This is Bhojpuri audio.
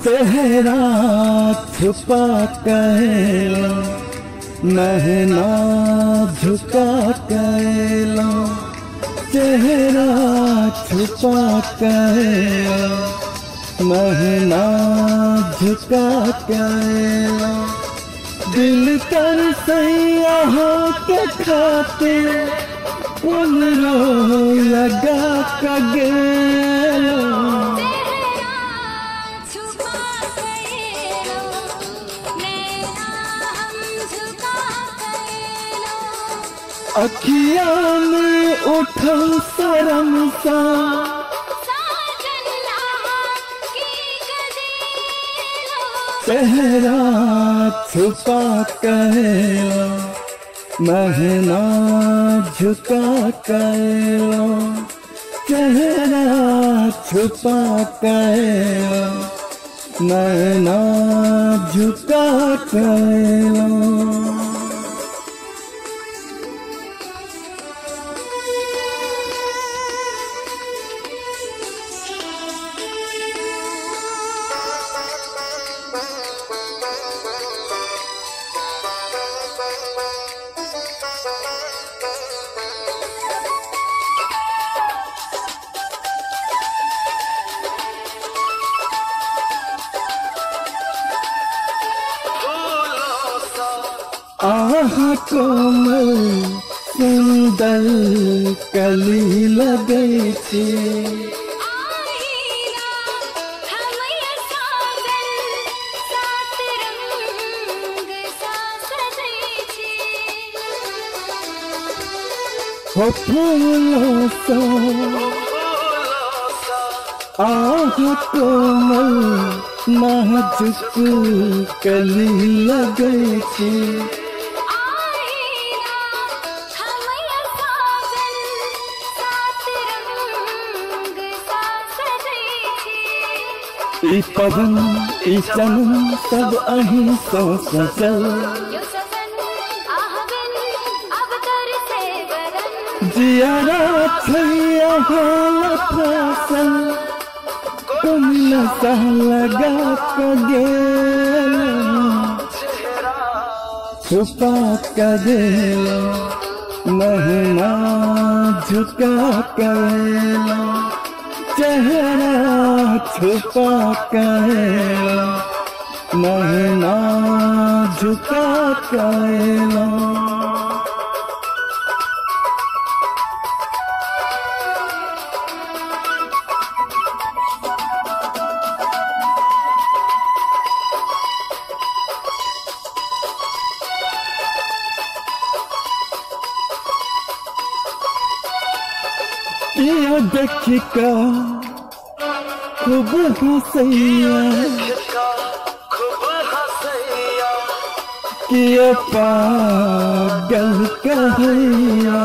चेहरा छुपा कैला महना झुका कैला, चेहरा छुपा कैला महना झुका कैला। दिल कर सैया के खातिर उमरो लगा का गेला। अखिया में उठल शर्म सा चेहरा छुपा कैला महना झुका कैला, चेहरा छुपा कैला महना झुका कैला। आहा कोमल सुंदर कली लगई थी, हो फूलों सा आहा कोमल नाजुक कली लगई थी। ई पवन ई चमन सब अहीं सो सजल, जियारा छैया होला फसल, तुम नशा लगा के गेला छुपा के गेला महना झुका कैला, चेहरा छुपा कैला महना झुका कैला। किया देखिका खूब हंसैया, किया पागल कहैया।